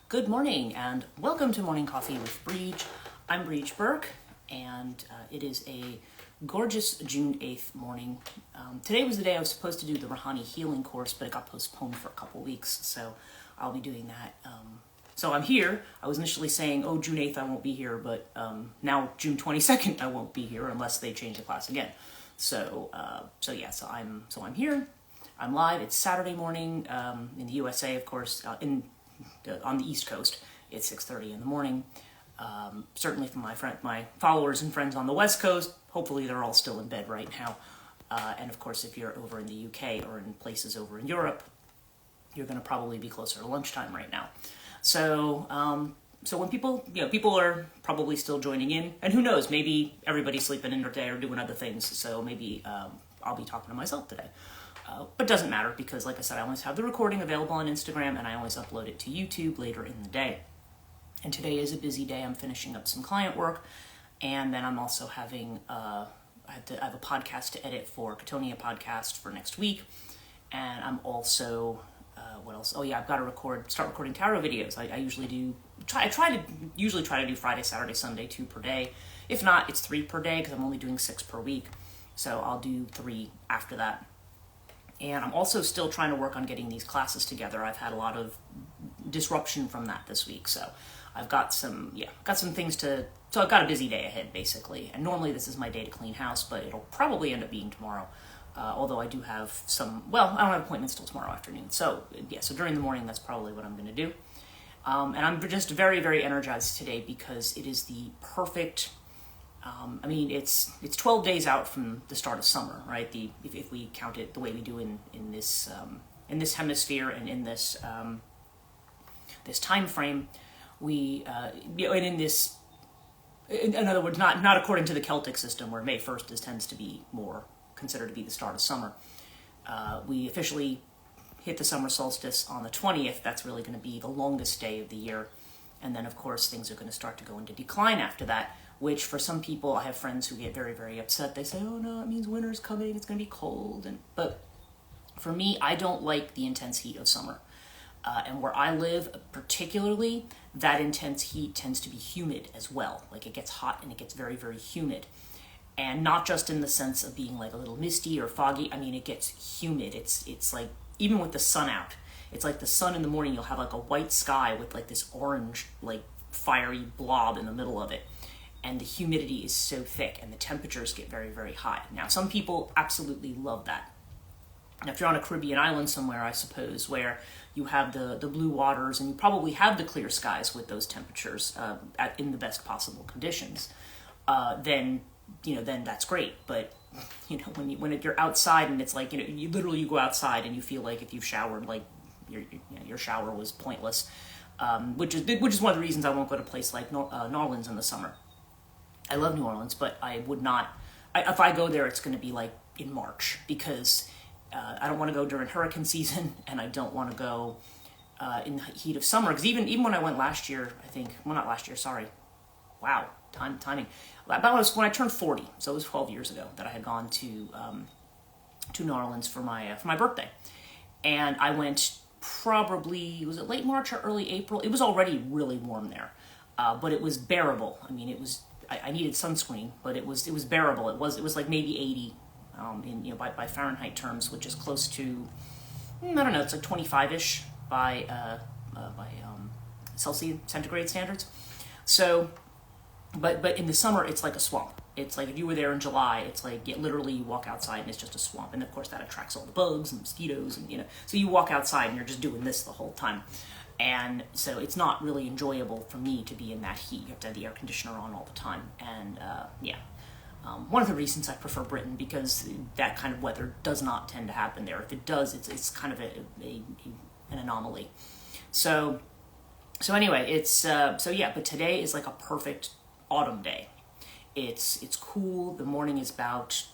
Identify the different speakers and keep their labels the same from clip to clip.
Speaker 1: Good morning and welcome to Morning Coffee with Brigid. I'm Brigid Burke and it is a gorgeous June 8th morning. Today was the day I was supposed to do the Rationality healing course, but it got postponed for a couple weeks, so I'll be doing that. So I'm here. I was initially saying, June 8th I won't be here, but now June 22nd I won't be here unless they change the class again. So I'm here. I'm live. It's Saturday morning in the USA, of course, on the East Coast. It's 6:30 in the morning. Certainly for my followers and friends on the West Coast, hopefully they're all still in bed right now. And of course, if you're over in the UK or in places over in Europe, you're going to probably be closer to lunchtime right now. So when people are probably still joining in, and who knows, maybe everybody's sleeping in today or doing other things. So maybe I'll be talking to myself today. But it doesn't matter because, like I said, I always have the recording available on Instagram and I always upload it to YouTube later in the day. And today is a busy day. I'm finishing up some client work, and then I'm also having I have a podcast to edit for Katonia podcast for next week, and I'm also what else? Oh yeah, I've got to start recording tarot videos. I usually try to do Friday, Saturday, Sunday, 2 per day. If not, it's 3 per day because I'm only doing 6 per week. So I'll do 3 after that. And I'm also still trying to work on getting these classes together. I've had a lot of disruption from that this week, so I've got some things so I've got a busy day ahead, basically. And normally this is my day to clean house, but it'll probably end up being tomorrow. Although I do have I don't have appointments till tomorrow afternoon. So during the morning, that's probably what I'm going to do. And I'm just very, very energized today because it is the perfect... it's 12 days out from the start of summer, right? If we count it the way we do in this hemisphere and in this time frame, in other words, not according to the Celtic system where May 1st tends to be more considered to be the start of summer. We officially hit the summer solstice on the 20th. That's really going to be the longest day of the year. And then, of course, things are going to start to go into decline after that, which for some people, I have friends who get very, very upset. They say, oh no, it means winter's coming, it's going to be cold. But for me, I don't like the intense heat of summer. And where I live, particularly, that intense heat tends to be humid as well. Like it gets hot and it gets very, very humid. And not just in the sense of being like a little misty or foggy. I mean, it gets humid. It's like, even with the sun out, it's like the sun in the morning, you'll have like a white sky with like this orange, like fiery blob in the middle of it. And the humidity is so thick and the temperatures get very, very high. Now, some people absolutely love that. Now, if you're on a Caribbean island somewhere, I suppose, where you have the blue waters and you probably have the clear skies with those temperatures in the best possible conditions, then that's great. But when you're outside and it's like you literally go outside and you feel like if you've showered, like your shower was pointless, which is one of the reasons I won't go to a place like New Orleans in the summer. I love New Orleans, but I would not. If I go there, it's going to be like in March because I don't want to go during hurricane season, and I don't want to go in the heat of summer. Because even when I went last year, not last year. Sorry, wow, timing. About when I turned 40, so it was 12 years ago that I had gone to New Orleans for my birthday, and I went probably, was it late March or early April? It was already really warm there, but it was bearable. I mean, it was. I needed sunscreen, but it was bearable. It was like maybe 80 by Fahrenheit terms, which is close to, I don't know, it's like 25-ish by Celsius centigrade standards. So, but in the summer it's like a swamp. It's like if you were there in July, it's like literally you walk outside and it's just a swamp, and of course that attracts all the bugs and mosquitoes, and so you walk outside and you're just doing this the whole time. And so it's not really enjoyable for me to be in that heat. You have to have the air conditioner on all the time. And one of the reasons I prefer Britain, because that kind of weather does not tend to happen there. If it does, it's kind of an anomaly. So anyway, but today is like a perfect autumn day. It's cool. The morning is about,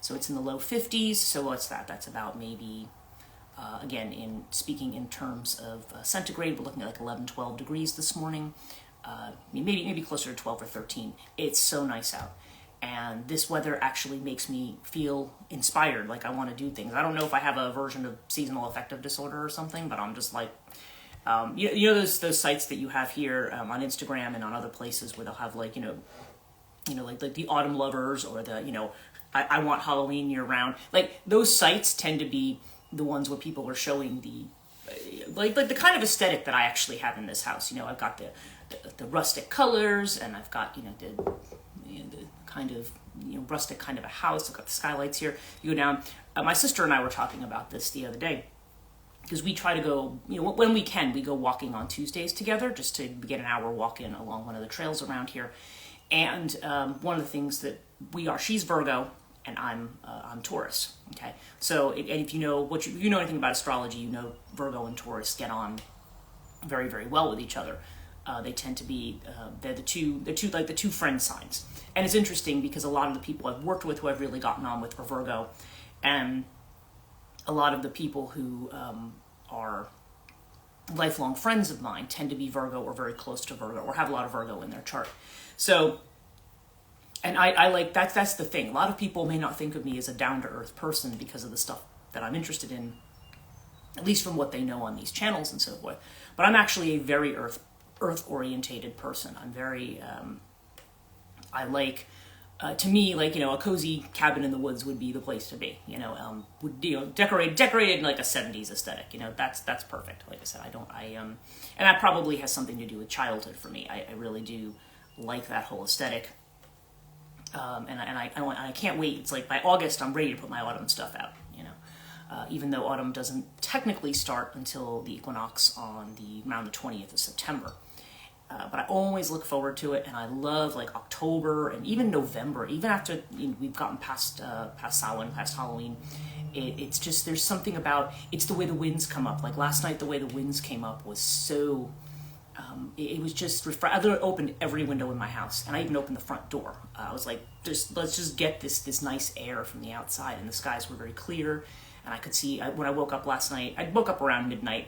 Speaker 1: so it's in the low 50s. So what's that? That's about maybe... again, speaking in terms of centigrade, we're looking at like 11, 12 degrees this morning, maybe closer to 12 or 13. It's so nice out. And this weather actually makes me feel inspired, like I want to do things. I don't know if I have a version of seasonal affective disorder or something, but I'm just like, You know those sites that you have here on Instagram and on other places where they'll have like like the autumn lovers or the I want Halloween year round. Like those sites tend to be the ones where people are showing the like the kind of aesthetic that I actually have in this house. I've got the rustic colors, and I've got the kind of rustic kind of a house. I've got the skylights here. You go down. My sister and I were talking about this the other day because we try to go, when we can, we go walking on Tuesdays together just to get an hour walk in along one of the trails around here. And one of the things that she's Virgo and I'm Taurus. Okay, so and if you know anything about astrology, Virgo and Taurus get on very, very well with each other. They tend to be they're the two friend signs. And it's interesting because a lot of the people I've worked with who I've really gotten on with are Virgo, and a lot of the people who are lifelong friends of mine tend to be Virgo or very close to Virgo or have a lot of Virgo in their chart. So, and I like that's the thing. A lot of people may not think of me as a down-to-earth person because of the stuff that I'm interested in, at least from what they know on these channels and so forth. But I'm actually a very earth-orientated person. I'm very, I like, to me, like, a cozy cabin in the woods would be the place to be, decorated in like a 70s aesthetic, that's perfect. Like I said, and that probably has something to do with childhood for me. I really do like that whole aesthetic. And I can't wait. It's like by August, I'm ready to put my autumn stuff out, even though autumn doesn't technically start until the equinox around the 20th of September. But I always look forward to it, and I love like October and even November, even after we've gotten past Samhain, past Halloween. It's just, there's something about, it's the way the winds come up. Like last night, the way the winds came up was so, it was just, I literally opened every window in my house, and I even opened the front door. I was like, let's just get this nice air from the outside, and the skies were very clear, and I could see, when I woke up last night, I woke up around midnight.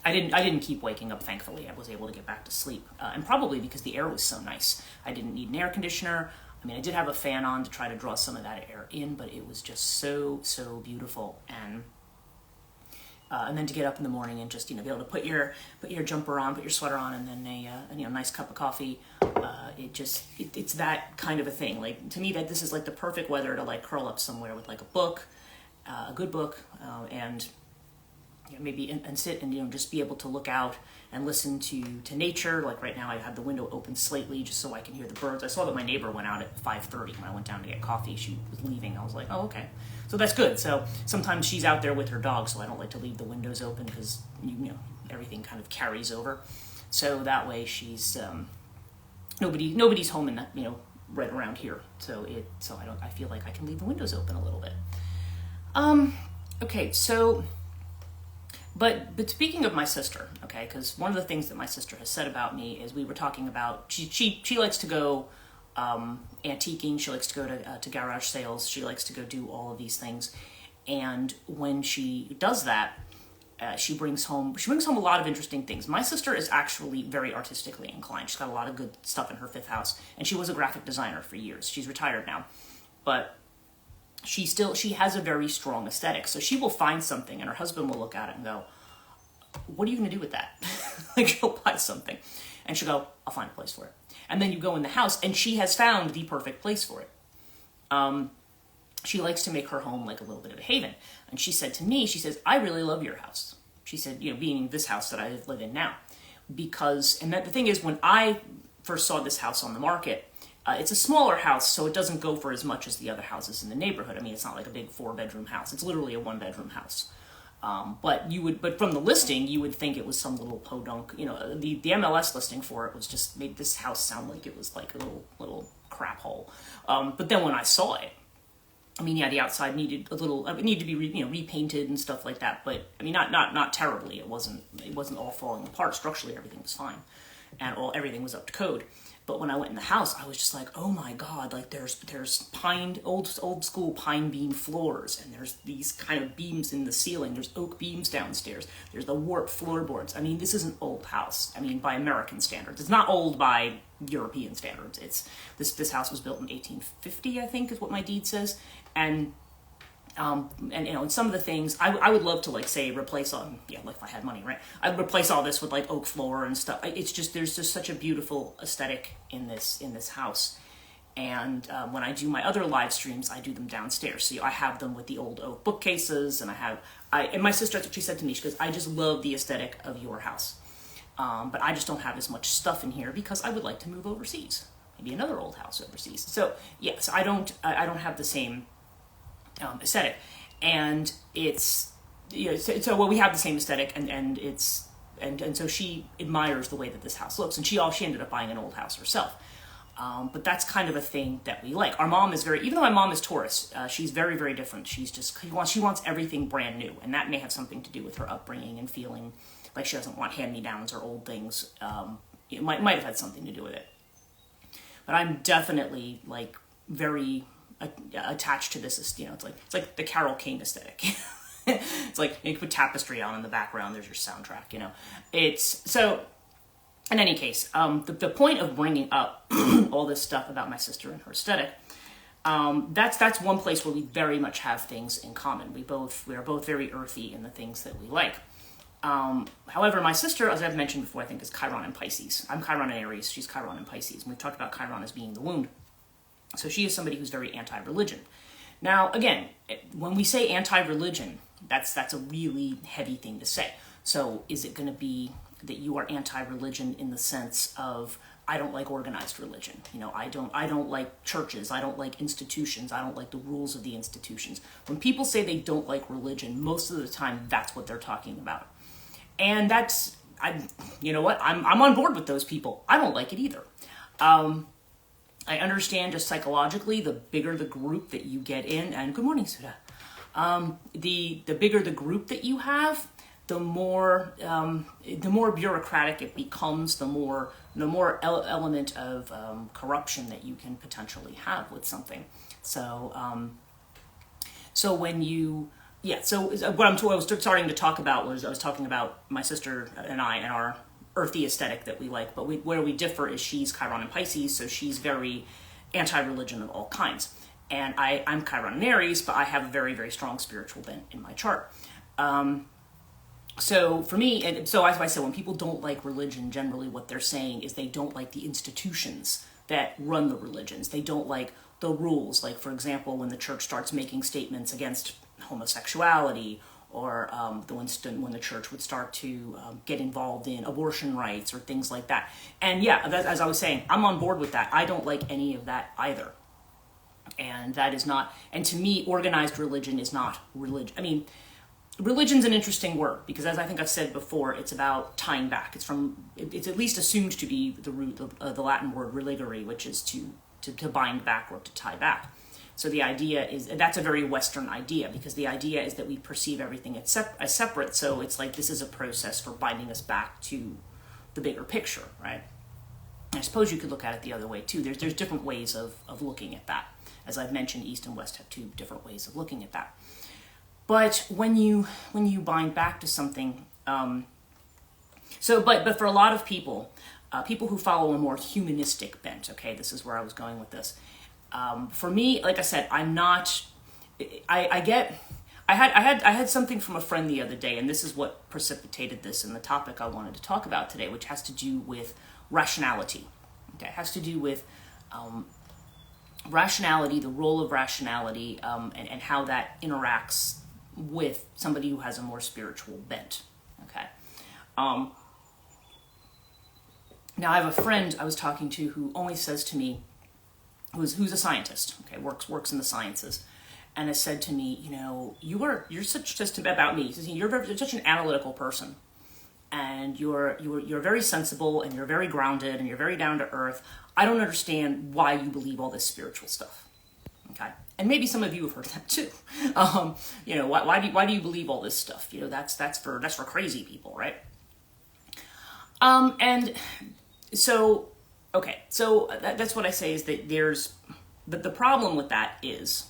Speaker 1: I didn't keep waking up, thankfully. I was able to get back to sleep, and probably because the air was so nice. I didn't need an air conditioner. I mean, I did have a fan on to try to draw some of that air in, but it was just so beautiful. And then to get up in the morning and just be able to put your jumper on, put your sweater on, and then a nice cup of coffee. It's that kind of a thing. Like to me, that this is like the perfect weather to like curl up somewhere with like a book, a good book, and maybe and sit and just be able to look out and listen to nature. Like right now I have the window open slightly just so I can hear the birds. I saw that my neighbor went out at 5:30 when I went down to get coffee. She was leaving. I was like, oh, okay. So that's good. So sometimes she's out there with her dog, so I don't like to leave the windows open because everything kind of carries over. So that way she's nobody's home in that right around here. So I feel like I can leave the windows open a little bit. Okay, so But speaking of my sister, okay, because one of the things that my sister has said about me is we were talking about she likes to go antiquing. She likes to go to garage sales. She likes to go do all of these things, and when she does that, she brings home a lot of interesting things. My sister is actually very artistically inclined. She's got a lot of good stuff in her fifth house, and she was a graphic designer for years. She's retired now, but she has a very strong aesthetic. So she will find something and her husband will look at it and go, what are you going to do with that? Like she'll buy something and she'll go, I'll find a place for it. And then you go in the house and she has found the perfect place for it. She likes to make her home like a little bit of a haven. And she said to me, she says, I really love your house. She said, being this house that I live in now, the thing is, when I first saw this house on the market, it's a smaller house, so it doesn't go for as much as the other houses in the neighborhood. I mean, it's not like a big 4-bedroom house. It's literally a 1-bedroom house. But from the listing, you would think it was some little podunk. The MLS listing for it was just made this house sound like it was like a little crap hole. But then when I saw it, I mean, yeah, the outside needed to be repainted and stuff like that. But I mean, not terribly. It wasn't all falling apart. Structurally, everything was fine, and everything was up to code. But when I went in the house, I was just like, oh my God, like there's old school pine beam floors, and there's these kind of beams in the ceiling. There's oak beams downstairs. There's the warped floorboards. I mean, this is an old house. I mean, by American standards. It's not old by European standards. This house was built in 1850, I think is what my deed says. And And and some of the things I would love to like say replace all, yeah, like if I had money, right, I would replace all this with like oak floor and stuff. It's just, there's just such a beautiful aesthetic in this house. And when I do my other live streams, I do them downstairs. So I have them with the old oak bookcases, and and my sister, that's what she said to me. She goes, I just love the aesthetic of your house. But I just don't have as much stuff in here because I would like to move overseas, maybe another old house overseas. So yeah, so I don't have the same aesthetic, and it's, so well, we have the same aesthetic, and so she admires the way that this house looks, and she ended up buying an old house herself. But that's kind of a thing that we like. Our mom is even though my mom is Taurus, she's very, very different. She wants everything brand new, and that may have something to do with her upbringing and feeling like she doesn't want hand-me-downs or old things. It might have had something to do with it. But I'm definitely like very attached to this. It's like the Carole King aesthetic. It's like you put tapestry on in the background. There's your soundtrack. It's so. In any case, the point of bringing up all this stuff about my sister and her aesthetic, that's one place where we very much have things in common. We are both very earthy in the things that we like. However, my sister, as I've mentioned before, I think is Chiron in Pisces. I'm Chiron in Aries. She's Chiron in Pisces. And we've talked about Chiron as being the wound. So she is somebody who's very anti-religion. Now, again, when we say anti-religion, that's a really heavy thing to say. So is it going to be that you are anti-religion in the sense of, I don't like organized religion. I don't like churches. I don't like institutions. I don't like the rules of the institutions. When people say they don't like religion, most of the time that's what they're talking about. And you know what? I'm on board with those people. I don't like it either. I understand just psychologically, the bigger the group that you get in, and good morning, Sudha. The bigger the group that you have, the more bureaucratic it becomes, the more element of corruption that you can potentially have with something. So when you, so what I was starting to talk about was, I was talking about my sister and I and our earthy aesthetic that we like, but where we differ is she's Chiron in Pisces, so she's very anti-religion of all kinds. And I'm Chiron in Aries, but I have a very, very strong spiritual bent in my chart. So for me, and so as I said, when people don't like religion, generally what they're saying is they don't like the institutions that run the religions. They don't like the rules. Like, for example, when the church starts making statements against homosexuality, or when the church would start to get involved in abortion rights or things like that. And yeah, as I was saying, I'm on board with that. I don't like any of that either. And that is not, and to me, organized religion is not religion. I mean, religion's an interesting word, because as I think I've said before, it's about tying back. It's at least assumed to be the root of the Latin word religare, which is to bind back or to tie back. So the idea is, that's a very Western idea, because the idea is that we perceive everything as separate. So it's like this is a process for binding us back to the bigger picture, right? I suppose you could look at it the other way too. There's different ways of looking at that. As I've mentioned, East and West have two different ways of looking at that. But when you bind back to something, but for a lot of people, people who follow a more humanistic bent, okay, this is where I was going with this. For me, like I said, I'm not. I had something from a friend the other day, and this is what precipitated this in the topic I wanted to talk about today, which has to do with rationality. Okay, it has to do with rationality, the role of rationality, and how that interacts with somebody who has a more spiritual bent. Okay. Now I have a friend I was talking to who always says to me, who's a scientist, okay, works in the sciences, and has said to me, you're such, just about me, he says, you're such an analytical person, and you're very sensible, and you're very grounded, and you're very down to earth. I don't understand why you believe all this spiritual stuff. Okay, and maybe some of you have heard that too. Why do you believe all this stuff? That's for crazy people, right? And so. Okay, so that's what I say is that there's, the problem with that is,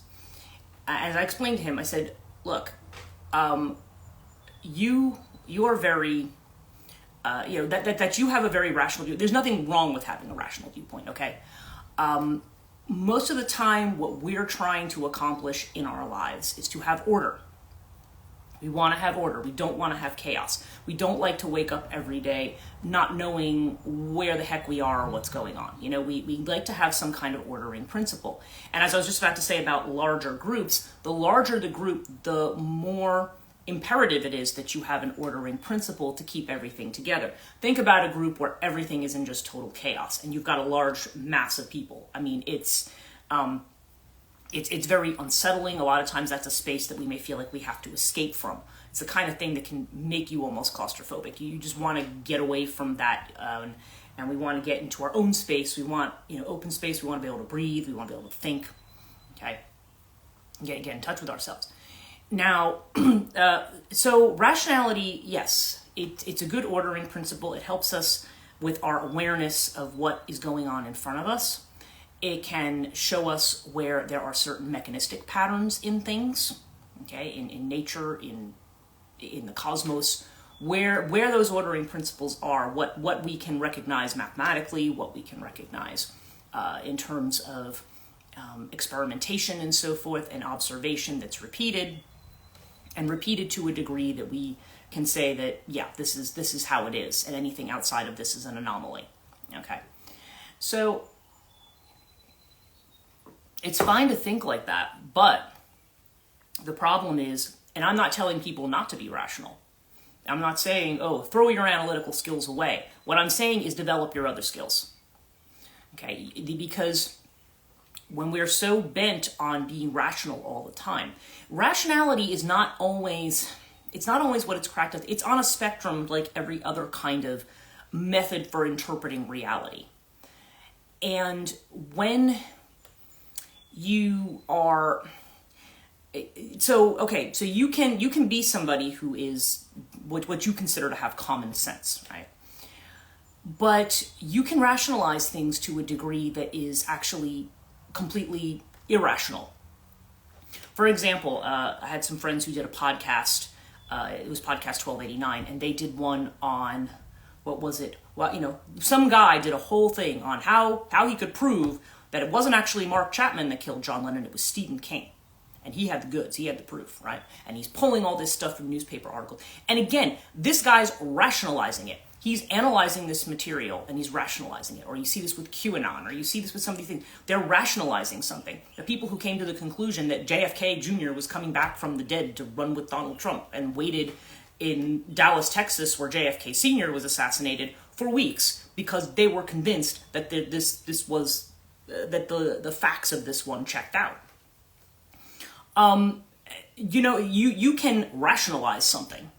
Speaker 1: as I explained to him, I said, look, you are very, that you have a very rational view. There's nothing wrong with having a rational viewpoint, okay? most of the time, what we're trying to accomplish in our lives is to have order. We want to have order. We don't want to have chaos. We don't like to wake up every day not knowing where the heck we are or what's going on. You know, we like to have some kind of ordering principle. And as I was just about to say about larger groups, the larger the group, the more imperative it is that you have an ordering principle to keep everything together. Think about a group where everything is in just total chaos and you've got a large mass of people. I mean, it's very unsettling. A lot of times that's a space that we may feel like we have to escape from. It's the kind of thing that can make you almost claustrophobic. You just want to get away from that, and we want to get into our own space. We want, open space. We want to be able to breathe. We want to be able to think. Okay, get in touch with ourselves. Now, so rationality, yes, it's a good ordering principle. It helps us with our awareness of what is going on in front of us. It can show us where there are certain mechanistic patterns in things, okay, in nature, in the cosmos, where those ordering principles are, what we can recognize mathematically, what we can recognize in terms of experimentation and so forth, and observation that's repeated to a degree that we can say that, yeah, this is how it is, and anything outside of this is an anomaly. Okay, so it's fine to think like that, but the problem is, and I'm not telling people not to be rational. I'm not saying, oh, throw your analytical skills away. What I'm saying is develop your other skills. Okay, because when we're so bent on being rational all the time, rationality is not always what it's cracked up. It's on a spectrum like every other kind of method for interpreting reality. And when you are, so you can be somebody who is what you consider to have common sense, right? But you can rationalize things to a degree that is actually completely irrational. For example, I had some friends who did a podcast. It was podcast 1289, and they did one on, what was it? Well, some guy did a whole thing on how he could prove that it wasn't actually Mark Chapman that killed John Lennon, it was Stephen King. And he had the goods, he had the proof, right? And he's pulling all this stuff from newspaper articles. And again, this guy's rationalizing it. He's analyzing this material and he's rationalizing it. Or you see this with QAnon, or you see this with some of these things. They're rationalizing something. The people who came to the conclusion that JFK Jr. was coming back from the dead to run with Donald Trump and waited in Dallas, Texas, where JFK Sr. was assassinated for weeks because they were convinced that this was that the facts of this one checked out. You can rationalize something.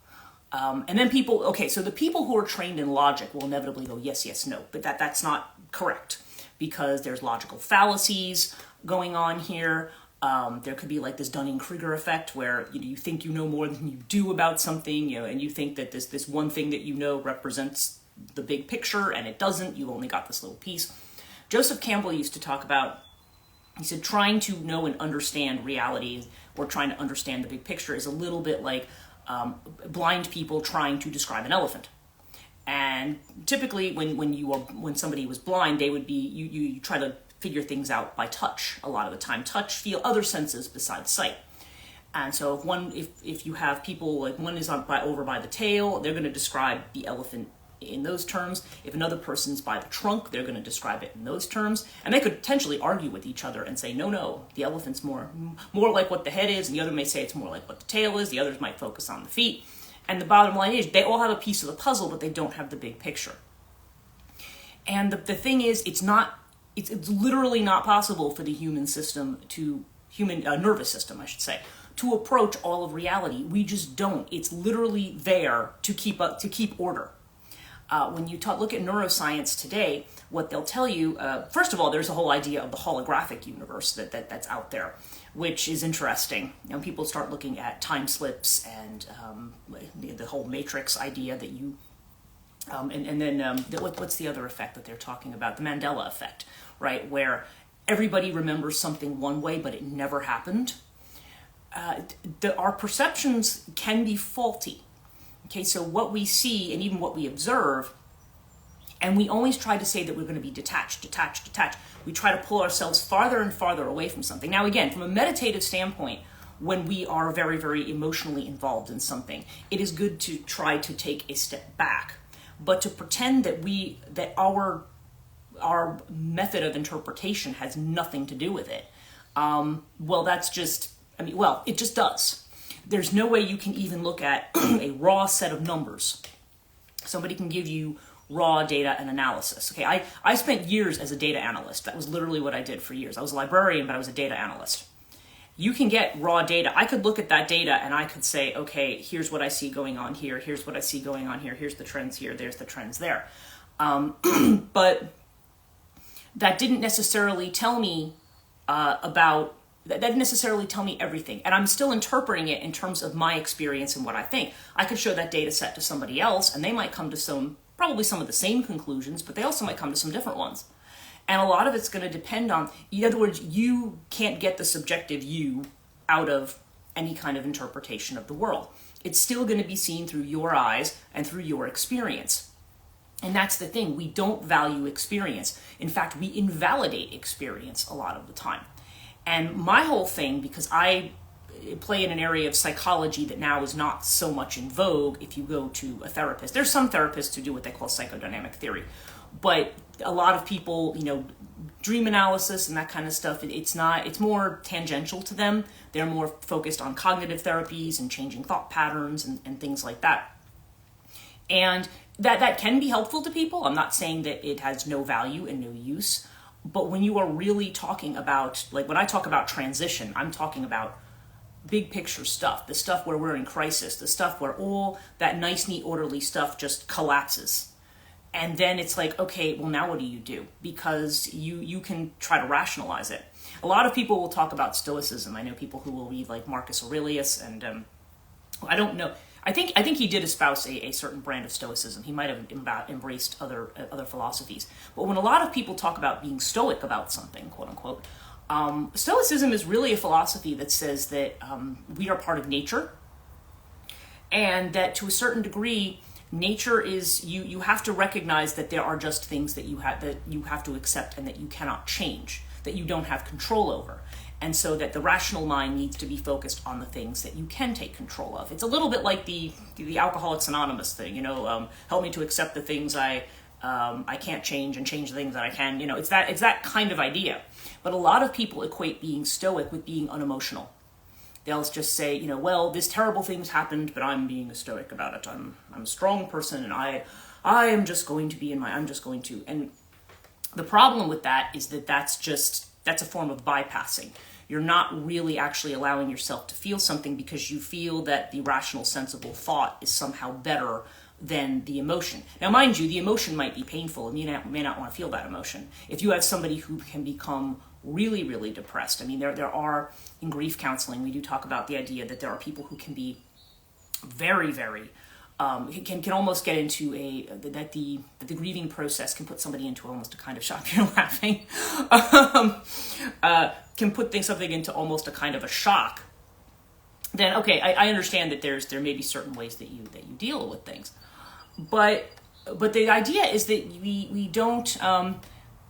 Speaker 1: And then so the people who are trained in logic will inevitably go, yes, yes, no. But that's not correct because there's logical fallacies going on here. There could be like this Dunning-Kruger effect where you think you know more than you do about something, and you think that this one thing that you know represents the big picture, and it doesn't. You've only got this little piece. Joseph Campbell used to talk about, he said, trying to know and understand reality or trying to understand the big picture is a little bit like blind people trying to describe an elephant. And typically when somebody was blind, they would be, you try to figure things out by touch a lot of the time. Touch, feel, other senses besides sight. And so if you have people, like one is over by the tail, they're going to describe the elephant in those terms. If another person's by the trunk, they're going to describe it in those terms. And they could potentially argue with each other and say, no, the elephant's more like what the head is, and the other may say it's more like what the tail is. The others might focus on the feet. And the bottom line is they all have a piece of the puzzle, but they don't have the big picture. And the thing is, it's literally not possible for the human nervous system, I should say, to approach all of reality. We just don't. It's literally there to keep order. When you look at neuroscience today, what they'll tell you, first of all, there's a whole idea of the holographic universe that's out there, which is interesting. People start looking at time slips and the whole matrix idea that you, and then what's the other effect that they're talking about? The Mandela effect, right? Where everybody remembers something one way, but it never happened. Our perceptions can be faulty. Okay, so what we see and even what we observe And we always try to say that we're going to be detached. We try to pull ourselves farther and farther away from something. Now, again, from a meditative standpoint, when we are very, very emotionally involved in something, it is good to try to take a step back. But to pretend that our method of interpretation has nothing to do with it, well, that's just, it just does. There's no way you can even look at a raw set of numbers. Somebody can give you raw data and analysis. Okay, I spent years as a data analyst. That was literally what I did for years. I was a librarian, but I was a data analyst. You can get raw data. I could look at that data and I could say, okay, here's what I see going on here. Here's what I see going on here. Here's the trends here. There's the trends there. But that didn't necessarily tell me that didn't necessarily tell me everything. And I'm still interpreting it in terms of my experience and what I think. I could show that data set to somebody else and they might come to probably some of the same conclusions, but they also might come to some different ones. And a lot of it's going to depend on, in other words, you can't get the subjective you out of any kind of interpretation of the world. It's still going to be seen through your eyes and through your experience. And that's the thing. We don't value experience. In fact, we invalidate experience a lot of the time. And my whole thing, because I play in an area of psychology that now is not so much in vogue if you go to a therapist. There's some therapists who do what they call psychodynamic theory. But a lot of people, dream analysis and that kind of stuff, it's more tangential to them. They're more focused on cognitive therapies and changing thought patterns and things like that. And that can be helpful to people. I'm not saying that it has no value and no use. But when you are really talking about, like when I talk about transition, I'm talking about big picture stuff, the stuff where we're in crisis, the stuff where all that nice, neat, orderly stuff just collapses. And then it's like, okay, well, now what do you do? Because you can try to rationalize it. A lot of people will talk about Stoicism. I know people who will read like Marcus Aurelius, and I don't know. I think he did espouse a certain brand of Stoicism. He might have embraced other philosophies. But when a lot of people talk about being stoic about something, quote unquote, Stoicism is really a philosophy that says that we are part of nature, and that to a certain degree, nature is you have to recognize that there are just things that you have to accept and that you cannot change, that you don't have control over. And so that the rational mind needs to be focused on the things that you can take control of. It's a little bit like the Alcoholics Anonymous thing, help me to accept the things I can't change and change the things that I can. It's that kind of idea. But a lot of people equate being stoic with being unemotional. They'll just say, well, this terrible thing's happened, but I'm being a stoic about it. I'm a strong person, and I am just going to be I'm just going to. And the problem with that is that that's a form of bypassing. You're not really actually allowing yourself to feel something because you feel that the rational, sensible thought is somehow better than the emotion. Now, mind you, the emotion might be painful, and you may not want to feel that emotion. If you have somebody who can become really, really depressed, there are, in grief counseling, we do talk about the idea that there are people who can be very, very, can almost get into that the grieving process can put somebody into almost a kind of shock. You're laughing. Can put something into almost a kind of a shock. Then, okay, I understand that there may be certain ways that you deal with things. But the idea is that we don't,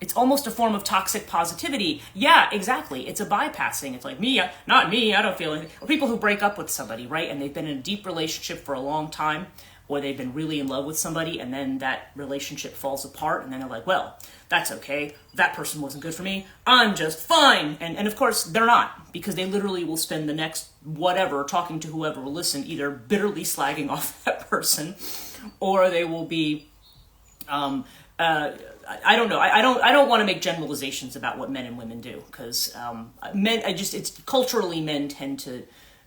Speaker 1: it's almost a form of toxic positivity. Yeah, exactly. It's a bypassing. It's like, not me, I don't feel anything. Or people who break up with somebody, right? And they've been in a deep relationship for a long time, or they've been really in love with somebody, and then that relationship falls apart, and then they're like, well, that's okay. That person wasn't good for me. I'm just fine. And of course, they're not, because they literally will spend the next whatever talking to whoever will listen, either bitterly slagging off that person, or they will be, I don't know. I don't want to make generalizations about what men and women do, because it's culturally men tend to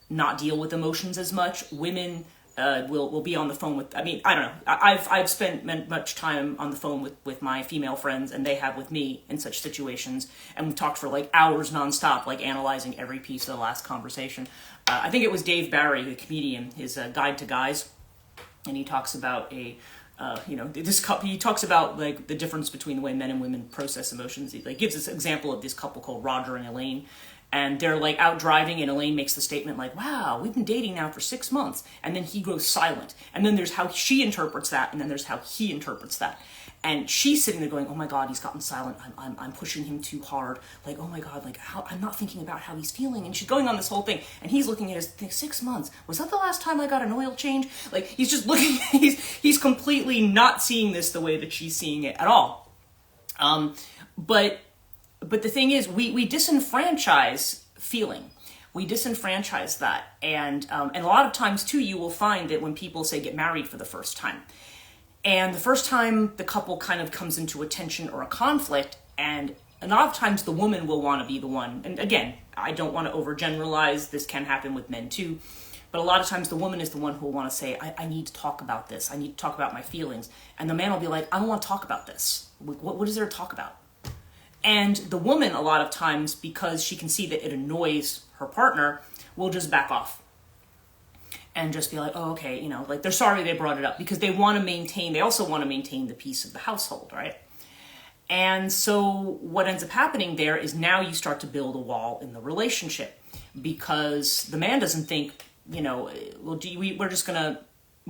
Speaker 1: not deal with emotions as much. Women will be on the phone with, I don't know. I've spent much time on the phone with my female friends, and they have with me in such situations, and we've talked for like hours nonstop, like analyzing every piece of the last conversation. I think it was Dave Barry, the comedian, his Guide to Guys, and he talks about he talks about like the difference between the way men and women process emotions. He gives this example of this couple called Roger and Elaine, and they're like out driving, and Elaine makes the statement like, wow, we've been dating now for 6 months. And then he goes silent. And then there's how she interprets that, and then there's how he interprets that. And she's sitting there going, oh my God, he's gotten silent. I'm pushing him too hard. Like, oh my God, like I'm not thinking about how he's feeling. And she's going on this whole thing. And he's looking at his thing, 6 months. Was that the last time I got an oil change? Like, he's just looking, he's completely not seeing this the way that she's seeing it at all. But the thing is, we disenfranchise feeling. We disenfranchise that. And a lot of times too, you will find that when people say get married for the first time, and the first time the couple kind of comes into a tension or a conflict, and a lot of times the woman will want to be the one. And again, I don't want to overgeneralize. This can happen with men too. But a lot of times the woman is the one who will want to say, I need to talk about this. I need to talk about my feelings. And the man will be like, I don't want to talk about this. What is there to talk about? And the woman, a lot of times, because she can see that it annoys her partner, will just back off. And just be like, oh, okay, you know, like they're sorry they brought it up, because they also want to maintain the peace of the household, right? And so what ends up happening there is now you start to build a wall in the relationship, because the man doesn't think, you know, well, we're just going to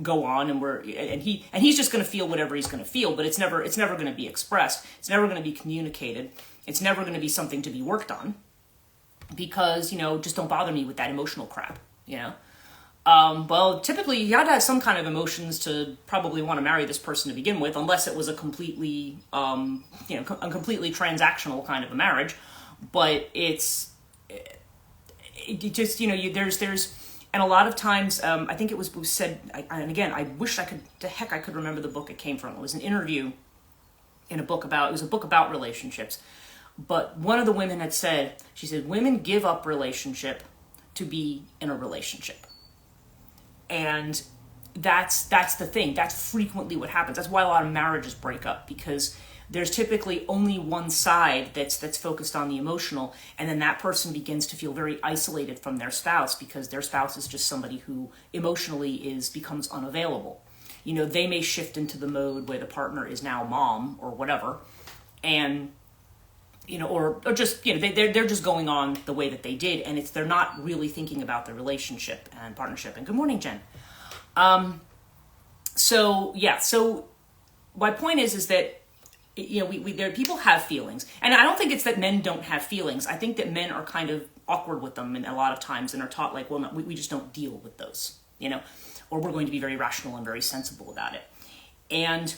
Speaker 1: go on and he's just going to feel whatever he's going to feel, but it's never going to be expressed. It's never going to be communicated. It's never going to be something to be worked on, because, you know, just don't bother me with that emotional crap, you know? Well, typically you got to have some kind of emotions to probably want to marry this person to begin with, unless it was a completely, a completely transactional kind of a marriage. But it just, you know, there's, and a lot of times, I think it was said, and again, I wish I could remember the book it came from. It was an interview in it was a book about relationships. But one of the women had said, she said, women give up relationship to be in a relationship. And that's the thing. That's frequently what happens. That's why a lot of marriages break up, because there's typically only one side that's focused on the emotional, and then that person begins to feel very isolated from their spouse, because their spouse is just somebody who emotionally becomes unavailable. You know, they may shift into the mode where the partner is now mom or whatever, and you know, or just, you know, they're just going on the way that they did, and they're not really thinking about the relationship and partnership. And good morning, Jen. So my point is that, you know, people have feelings, and I don't think it's that men don't have feelings. I think that men are kind of awkward with them, and a lot of times, and are taught like, well, no, we just don't deal with those, you know, or we're going to be very rational and very sensible about it. And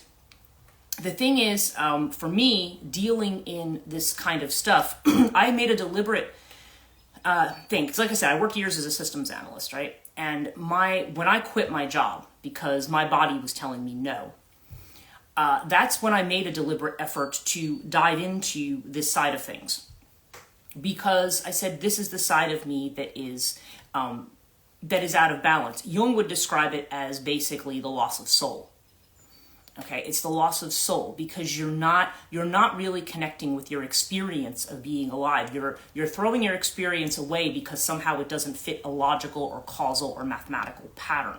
Speaker 1: the thing is, for me, dealing in this kind of stuff, I made a deliberate thing. Because like I said, I worked years as a systems analyst, right? And when I quit my job because my body was telling me no, that's when I made a deliberate effort to dive into this side of things. Because I said, this is the side of me that is out of balance. Jung would describe it as basically the loss of soul. Okay, it's the loss of soul, because you're not really connecting with your experience of being alive. You're throwing your experience away because somehow it doesn't fit a logical or causal or mathematical pattern.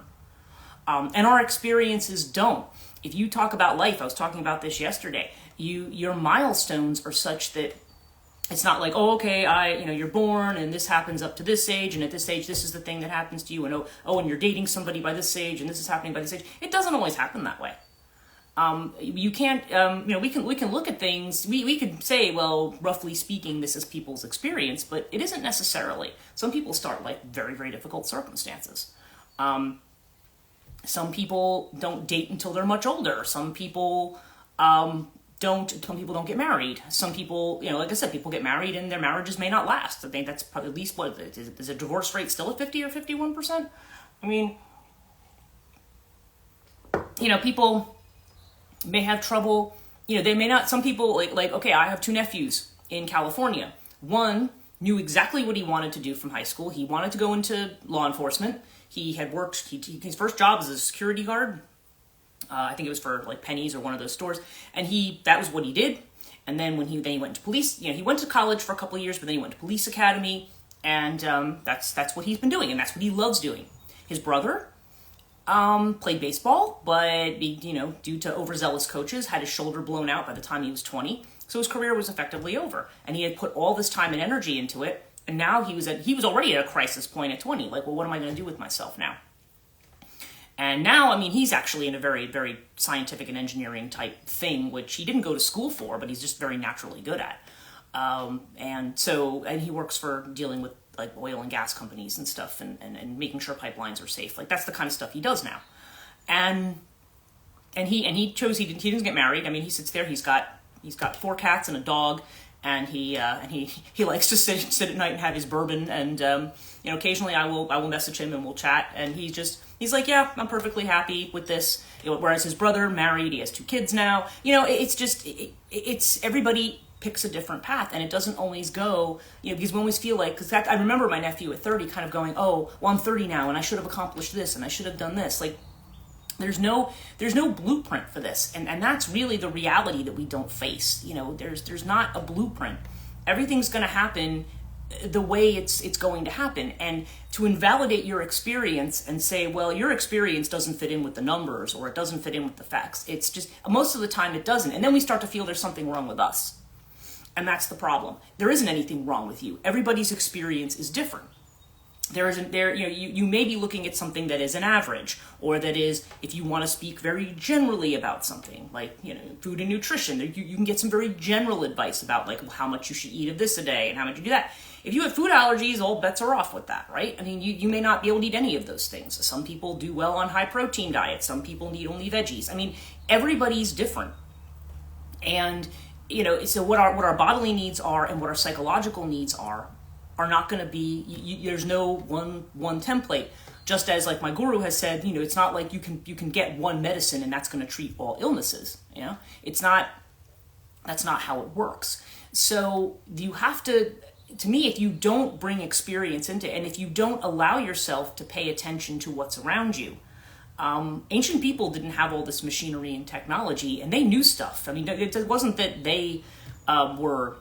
Speaker 1: And our experiences don't. If you talk about life, I was talking about this yesterday, your milestones are such that it's not like, oh, okay, you're born and this happens up to this age, and at this age this is the thing that happens to you, and and you're dating somebody by this age and this is happening by this age. It doesn't always happen that way. You can't, we can look at things, we can say, well, roughly speaking, this is people's experience, but it isn't necessarily. Some people start like very, very difficult circumstances. Some people don't date until they're much older. Some people don't get married. Some people, like I said, people get married and their marriages may not last. I think that's probably at least is a divorce rate still at 50 or 51%? I mean, people may have trouble, they may not, some people like, okay, I have two nephews in California. One knew exactly what he wanted to do from high school. He wanted to go into law enforcement. He had worked, his first job was a security guard. I think it was for like Penny's or one of those stores. And that was what he did. And then when he went to police, he went to college for a couple of years, but then he went to police academy. And that's what he's been doing. And that's what he loves doing. His brother played baseball, but due to overzealous coaches, had his shoulder blown out by the time he was 20. So his career was effectively over. And he had put all this time and energy into it. And now he was already at a crisis point at 20. Like, well, what am I going to do with myself now? And now, I mean, he's actually in a very, very scientific and engineering type thing, which he didn't go to school for, but he's just very naturally good at. And he works for dealing with like oil and gas companies and stuff, and making sure pipelines are safe. Like, that's the kind of stuff he does now. And he chose, he doesn't get married. I mean, he sits there, he's got 4 cats and a dog, and he likes to sit at night and have his bourbon, and occasionally I will message him and we'll chat, and he's like, yeah, I'm perfectly happy with this. Whereas his brother, married, he has 2 kids now. It's everybody picks a different path, and it doesn't always go, because we always feel like, because I remember my nephew at 30 kind of going, oh, well, I'm 30 now and I should have accomplished this and I should have done this. Like, there's no blueprint for this, and that's really the reality that we don't face. There's not a blueprint. Everything's going to happen the way it's going to happen, and to invalidate your experience and say, well, your experience doesn't fit in with the numbers, or it doesn't fit in with the facts. It's just, most of the time it doesn't, and then we start to feel there's something wrong with us, and that's the problem. There isn't anything wrong with you. Everybody's experience is different. You may be looking at something that is an average, or that is, if you want to speak very generally about something, like, food and nutrition, you can get some very general advice about, like, how much you should eat of this a day and how much you do that. If you have food allergies, all bets are off with that, right? I mean, you may not be able to eat any of those things. Some people do well on high protein diets. Some people need only veggies. I mean, everybody's different. And, so what our bodily needs are and what our psychological needs are not going to be, there's no one template. Just as, like, my guru has said, it's not like you can get one medicine and that's going to treat all illnesses. That's not how it works. So you have to me, if you don't bring experience into it, and if you don't allow yourself to pay attention to what's around you, ancient people didn't have all this machinery and technology, and they knew stuff. I mean, it wasn't that they weren't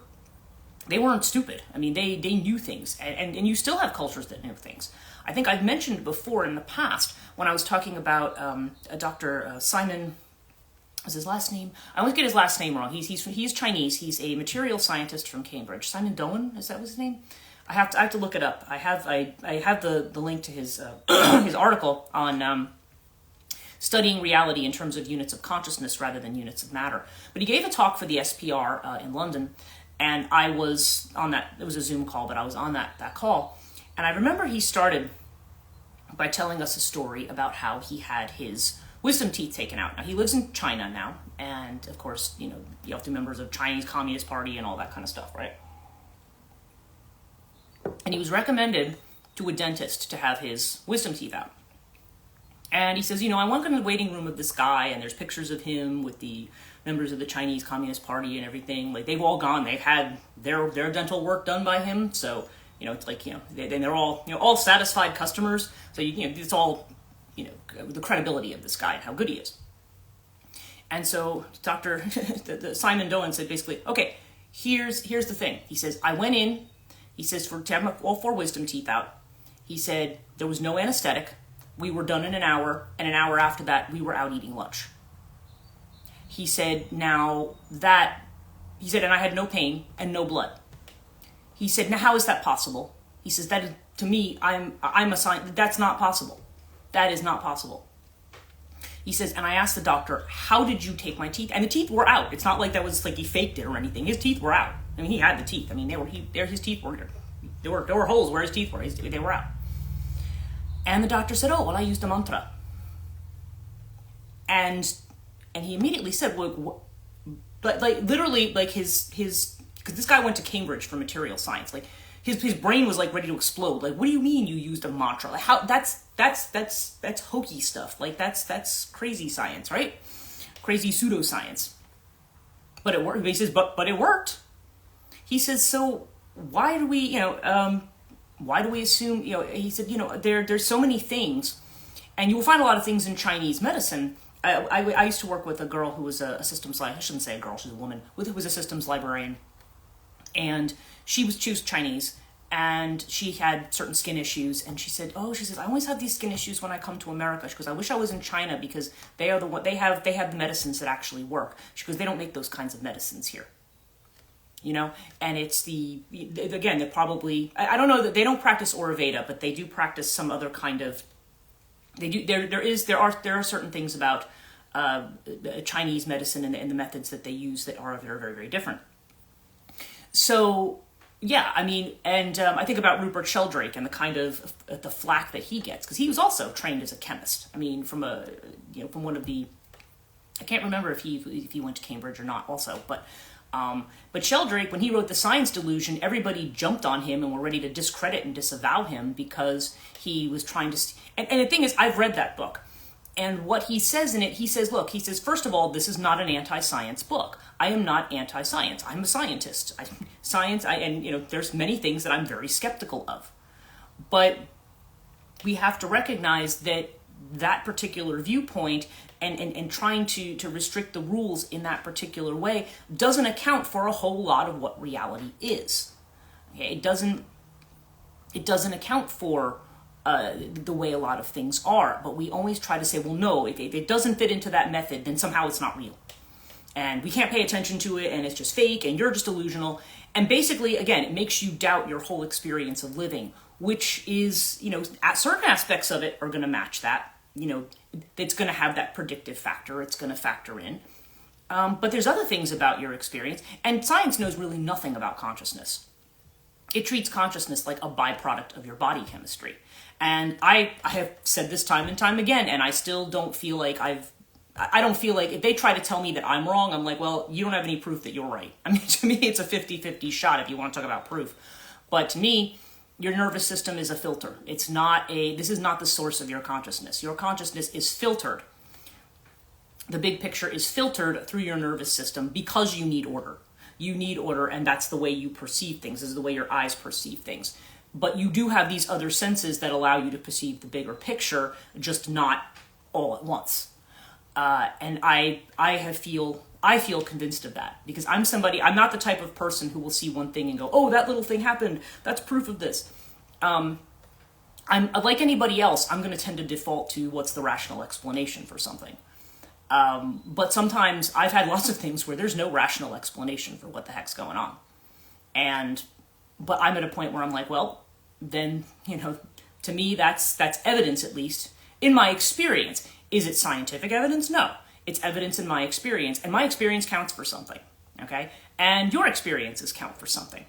Speaker 1: stupid. I mean, they knew things, and you still have cultures that know things. I think I've mentioned before in the past when I was talking about a Dr. Simon, was his last name? I always get his last name wrong. He's Chinese. He's a material scientist from Cambridge. Simon Doan, is that his name? I have to look it up. I have the link to his his article on studying reality in terms of units of consciousness rather than units of matter. But he gave a talk for the SPR in London. And I was on that, it was a Zoom call, but I was on that call. And I remember he started by telling us a story about how he had his wisdom teeth taken out. Now, he lives in China now. And, of course, you have to be members of Chinese Communist Party and all that kind of stuff, right? And he was recommended to a dentist to have his wisdom teeth out. And he says, I walk in the waiting room of this guy, and there's pictures of him with the members of the Chinese Communist Party and everything. Like, they've all gone. They've had their dental work done by him. So, it's like, they're all satisfied customers. So, it's all, the credibility of this guy and how good he is. And so Dr. Simon Doan said basically, okay, here's the thing. He says, I went in, he says, to have all 4 wisdom teeth out. He said, there was no anesthetic. We were done in an hour, and an hour after that, we were out eating lunch. He said, and I had no pain and no blood. He said, now how is that possible? He says, that is, to me, I'm a scientist. That's not possible. That is not possible. He says, and I asked the doctor, how did you take my teeth? And the teeth were out. It's not like that was like he faked it or anything. His teeth were out. I mean, he had the teeth. I mean, his teeth were there were holes where his teeth were. They were out. And the doctor said, oh, well, I used a mantra. And he immediately said, well, but like literally, like his because this guy went to Cambridge for material science. Like his brain was like ready to explode. Like, what do you mean you used a mantra? Like, how that's hokey stuff. Like that's crazy science, right? Crazy pseudoscience. But it worked. He says, but it worked. He says, so why do we assume, he said, there's so many things, and you will find a lot of things in Chinese medicine. I used to work with a girl who was a systems librarian. I shouldn't say a girl, she's a woman, who was a systems librarian. And she was Chinese, and she had certain skin issues. And she said, I always have these skin issues when I come to America. She goes, I wish I was in China because they have the medicines that actually work. She goes, they don't make those kinds of medicines here. and it's again, they're probably, I don't know that they don't practice Ayurveda, but they do practice some other kind of, they do, there are certain things about Chinese medicine and the methods that they use that are very, very, very different. So, yeah, I mean, and I think about Rupert Sheldrake and the kind of the flack that he gets, because he was also trained as a chemist. I mean, from one of the, I can't remember if he went to Cambridge or not also, but Sheldrake, when he wrote The Science Delusion, everybody jumped on him and were ready to discredit and disavow him because he was trying to, and the thing is, I've read that book. And what he says in it, he says, first of all, this is not an anti-science book. I am not anti-science. I'm a scientist. There's many things that I'm very skeptical of. But we have to recognize that particular viewpoint and trying to restrict the rules in that particular way doesn't account for a whole lot of what reality is. Okay? It doesn't account for the way a lot of things are, but we always try to say, well, no, if it doesn't fit into that method, then somehow it's not real. And we can't pay attention to it, and it's just fake, and you're just delusional. And basically, again, it makes you doubt your whole experience of living, which is, at certain aspects of it are going to match that. It's going to have that predictive factor. It's going to factor in. But there's other things about your experience, and science knows really nothing about consciousness. It treats consciousness like a byproduct of your body chemistry. And I have said this time and time again, and I still don't feel like I don't feel like if they try to tell me that I'm wrong, I'm like, well, you don't have any proof that you're right. I mean, to me, it's a 50-50 shot if you want to talk about proof. But to me, your nervous system is a filter. This is not the source of your consciousness. Your consciousness is filtered. The big picture is filtered through your nervous system because you need order. You need order, and that's the way you perceive things. This is the way your eyes perceive things. But you do have these other senses that allow you to perceive the bigger picture, just not all at once. And I feel convinced of that because I'm not the type of person who will see one thing and go, oh, that little thing happened. That's proof of this. I'm like anybody else, I'm going to tend to default to what's the rational explanation for something. But sometimes I've had lots of things where there's no rational explanation for what the heck's going on. But I'm at a point where I'm like, well, then, to me, that's evidence, at least, in my experience. Is it scientific evidence? No. It's evidence in my experience, and my experience counts for something, okay? And your experiences count for something.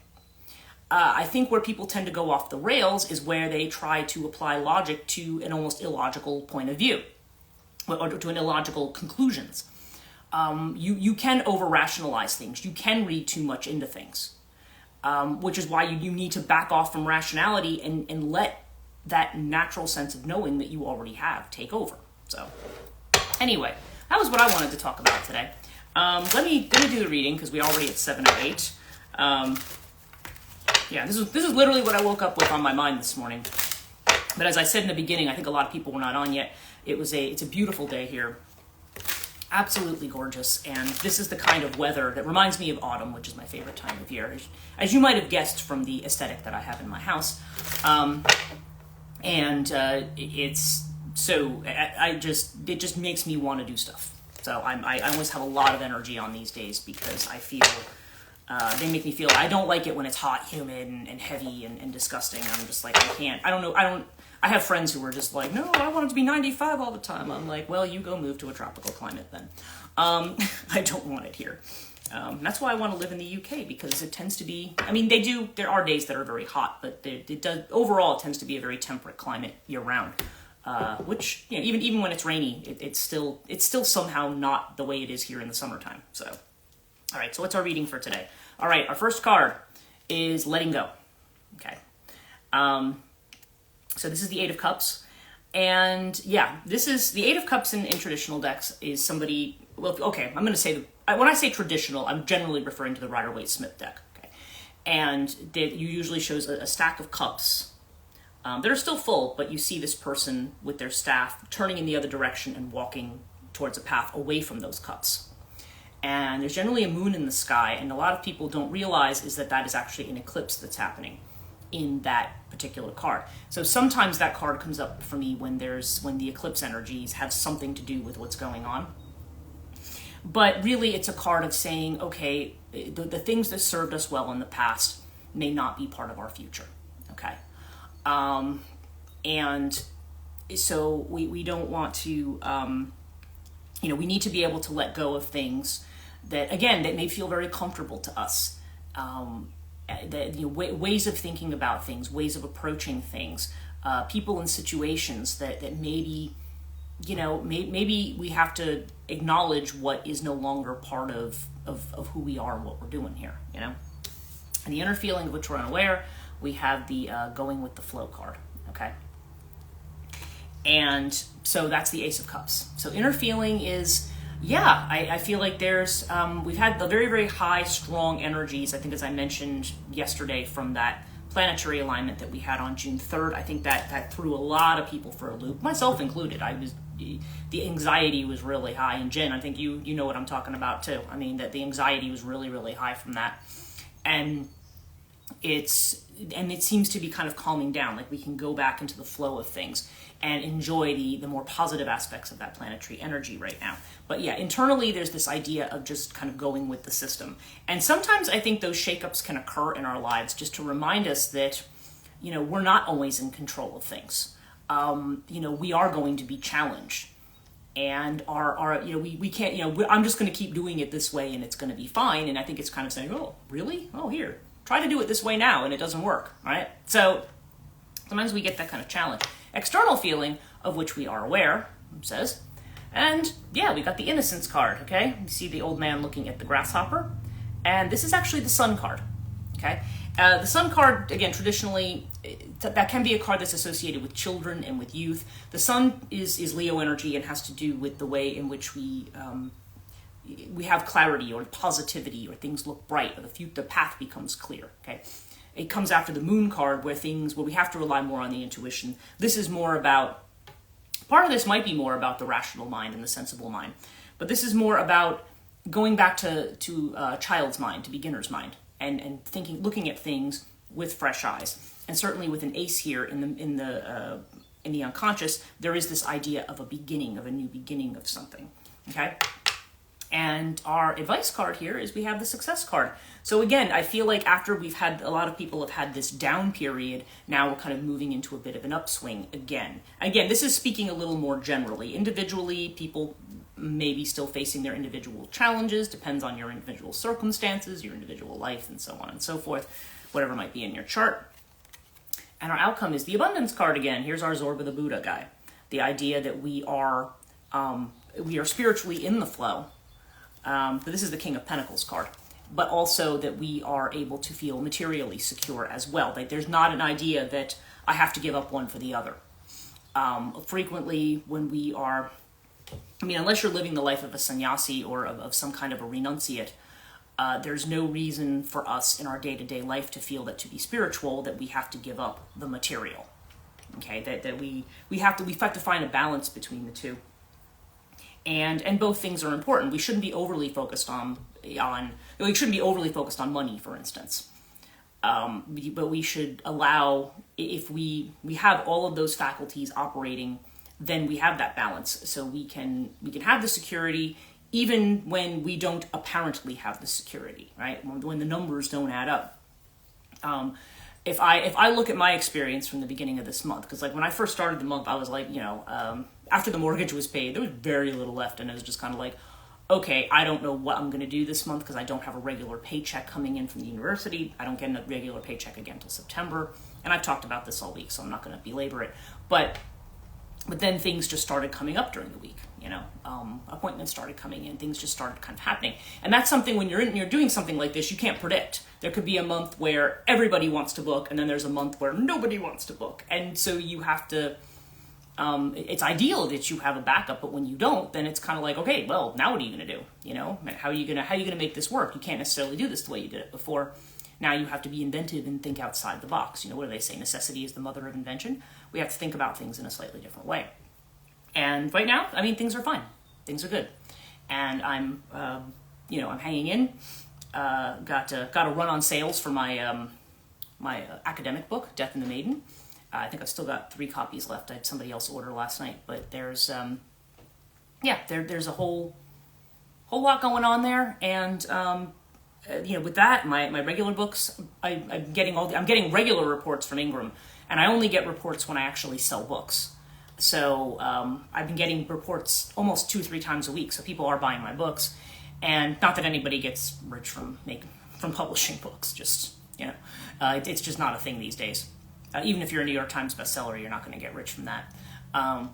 Speaker 1: I think where people tend to go off the rails is where they try to apply logic to an almost illogical point of view, or to an illogical conclusions. You can over-rationalize things. You can read too much into things. Which is why you need to back off from rationality and let that natural sense of knowing that you already have take over. So, anyway, that was what I wanted to talk about today. Let me do the reading because we're already at 7:08. This is literally what I woke up with on my mind this morning. But as I said in the beginning, I think a lot of people were not on yet. It's a beautiful day here. Absolutely gorgeous, and this is the kind of weather that reminds me of autumn, which is my favorite time of year, as you might have guessed from the aesthetic that I have in my house. It's so it just makes me want to do stuff. So I always have a lot of energy on these days because I feel they make me feel. I don't like it when it's hot, humid, and heavy and disgusting. I'm just like, I can't. I don't. I have friends who are just like, no, I want it to be 95 all the time. I'm like, well, you go move to a tropical climate then. I don't want it here. That's why I want to live in the UK because it tends to be, I mean, there are days that are very hot, but overall it tends to be a very temperate climate year round. Which, even when it's rainy, it's still somehow not the way it is here in the summertime. So, all right, so what's our reading for today? All right, our first card is letting go. Okay. So this is the Eight of Cups. And this is the Eight of Cups in traditional decks is somebody, well, okay, I'm going to say, when I say traditional, I'm generally referring to the Rider-Waite-Smith deck. Okay. And you usually shows a stack of cups that are still full, but you see this person with their staff turning in the other direction and walking towards a path away from those cups. And there's generally a moon in the sky, and a lot of people don't realize is that is actually an eclipse that's happening in that particular card. So sometimes that card comes up for me when the eclipse energies have something to do with what's going on. But really, it's a card of saying, okay, the things that served us well in the past may not be part of our future. Okay. And so we don't want to, we need to be able to let go of things that, again, that may feel very comfortable to us. Ways of thinking about things, ways of approaching things, people and situations that maybe, maybe we have to acknowledge what is no longer part of who we are and what we're doing here, And the inner feeling of which we're unaware, we have the going with the flow card, okay? And so that's the Ace of Cups. So inner feeling is, I feel like there's, we've had the very, very high, strong energies, I think as I mentioned yesterday, from that planetary alignment that we had on June 3rd. I think that threw a lot of people for a loop, myself included. The anxiety was really high. And Jen, I think you know what I'm talking about too. I mean, that the anxiety was really, really high from that. And it seems to be kind of calming down, like we can go back into the flow of things and enjoy the more positive aspects of that planetary energy right now. But yeah, internally there's this idea of just kind of going with the system. And sometimes I think those shakeups can occur in our lives just to remind us that, we're not always in control of things. We are going to be challenged. And we can't, I'm just going to keep doing it this way and it's going to be fine. And I think it's kind of saying, oh, really? Oh, here, try to do it this way now and it doesn't work, right? So sometimes we get that kind of challenge. External feeling, of which we are aware, says, and yeah, we got the Innocence card, okay? You see the old man looking at the grasshopper, and this is actually the Sun card, okay? The Sun card, again, traditionally, that can be a card that's associated with children and with youth. The Sun is Leo energy and has to do with the way in which we have clarity or positivity, or things look bright, or the path becomes clear, okay? It comes after the Moon card where we have to rely more on the intuition. This is more about, part of this might be more about the rational mind and the sensible mind, but this is more about going back to child's mind, to beginner's mind, and looking at things with fresh eyes. And certainly with an ace here in the unconscious, there is this idea of a beginning, of a new beginning of something, okay? And our advice card here is we have the Success card. So again, I feel like after a lot of people have had this down period, now we're kind of moving into a bit of an upswing again. Again, this is speaking a little more generally. Individually, people may be still facing their individual challenges, depends on your individual circumstances, your individual life, and so on and so forth, whatever might be in your chart. And our outcome is the Abundance card again. Here's our Zorba the Buddha guy. The idea that we are spiritually in the flow. But this is the King of Pentacles card, but also that we are able to feel materially secure as well. Like there's not an idea that I have to give up one for the other. Frequently when we are, unless you're living the life of a sannyasi or of some kind of a renunciate, there's no reason for us in our day-to-day life to feel that to be spiritual, that we have to give up the material. Okay, that we have to find a balance between the two. And both things are important. We shouldn't be overly focused on money, for instance. But we should allow, if we have all of those faculties operating, then we have that balance. So we can have the security even when we don't apparently have the security, right? When the numbers don't add up. If I look at my experience from the beginning of this month, because like when I first started the month, I was like, after the mortgage was paid, there was very little left, and it was just kind of like, okay, I don't know what I'm going to do this month because I don't have a regular paycheck coming in from the university. I don't get a regular paycheck again until September, and I've talked about this all week, so I'm not going to belabor it. But then things just started coming up during the week. Appointments started coming in, things just started kind of happening, and that's something when you're doing something like this, you can't predict. There could be a month where everybody wants to book, and then there's a month where nobody wants to book, and so you have to. It's ideal that you have a backup, but when you don't, then it's kind of like, okay, well, now what are you going to do? How are you going to make this work? You can't necessarily do this the way you did it before. Now you have to be inventive and think outside the box. What do they say? Necessity is the mother of invention. We have to think about things in a slightly different way. And right now, things are fine. Things are good. And I'm hanging in. Got a run on sales for my my academic book, Death and the Maiden. I think I've still got 3 copies left. I had somebody else order last night, but there's there's a whole whole lot going on there. And with that, my regular books, I'm getting regular reports from Ingram, and I only get reports when I actually sell books. So I've been getting reports almost 2 or 3 times a week. So people are buying my books, and not that anybody gets rich from publishing books. Just it's just not a thing these days. Even if you're a New York Times bestseller, you're not going to get rich from that.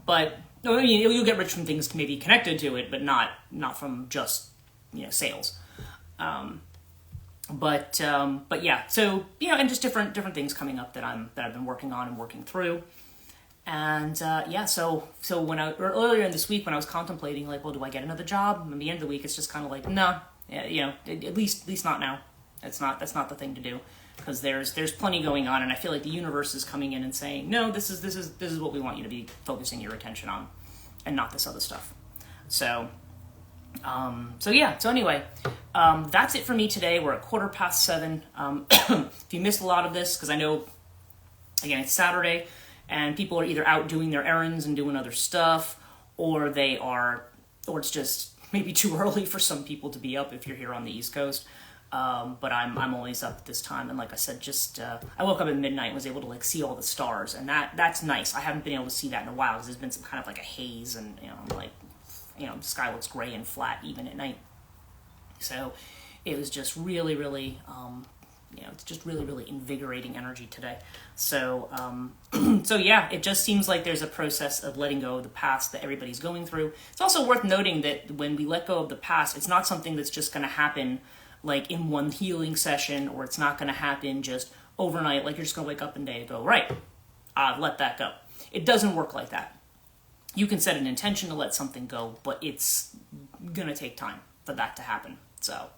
Speaker 1: But you'll get rich from things maybe connected to it, but not from just sales. But yeah, so and just different things coming up that I've been working on and working through. And so when earlier in this week when I was contemplating like, well, do I get another job? At the end of the week, it's just kind of like, no, at least not now. That's not the thing to do, because there's plenty going on, and I feel like the universe is coming in and saying, no, this is what we want you to be focusing your attention on, and not this other stuff. So anyway, that's it for me today. We're at 7:15. If you missed a lot of this, because I know, again, it's Saturday, and people are either out doing their errands and doing other stuff, or it's just maybe too early for some people to be up if you're here on the East Coast. But I'm always up at this time, and like I said, I woke up at midnight and was able to like see all the stars, and that's nice. I haven't been able to see that in a while because there's been some kind of like a haze, and the sky looks gray and flat even at night. So it was just really, really, it's just really, really invigorating energy today. So yeah, it just seems like there's a process of letting go of the past that everybody's going through. It's also worth noting that when we let go of the past, it's not something that's just going to happen like in one healing session, or it's not going to happen just overnight, like you're just going to wake up one day and go, right, let that go. It doesn't work like that. You can set an intention to let something go, but it's going to take time for that to happen. So,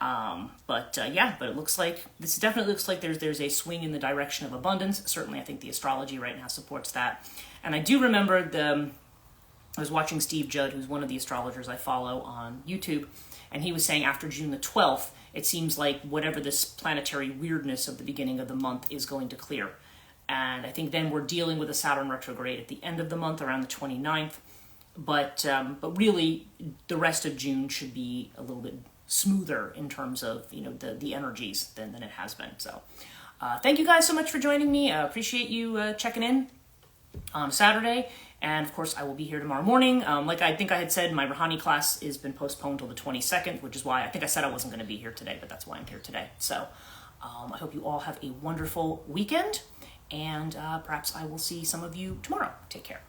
Speaker 1: but it looks like, this definitely looks like there's a swing in the direction of abundance. Certainly, I think the astrology right now supports that. And I do remember I was watching Steve Judd, who's one of the astrologers I follow on YouTube, and he was saying after June the 12th, it seems like whatever this planetary weirdness of the beginning of the month is going to clear. And I think then we're dealing with a Saturn retrograde at the end of the month, around the 29th. But really, the rest of June should be a little bit smoother in terms of the energies than it has been. So thank you guys so much for joining me. I appreciate you checking in on Saturday. And of course, I will be here tomorrow morning. Like I think I had said, my Rouhani class has been postponed till the 22nd, which is why I think I said I wasn't going to be here today, but that's why I'm here today. So I hope you all have a wonderful weekend, and perhaps I will see some of you tomorrow. Take care.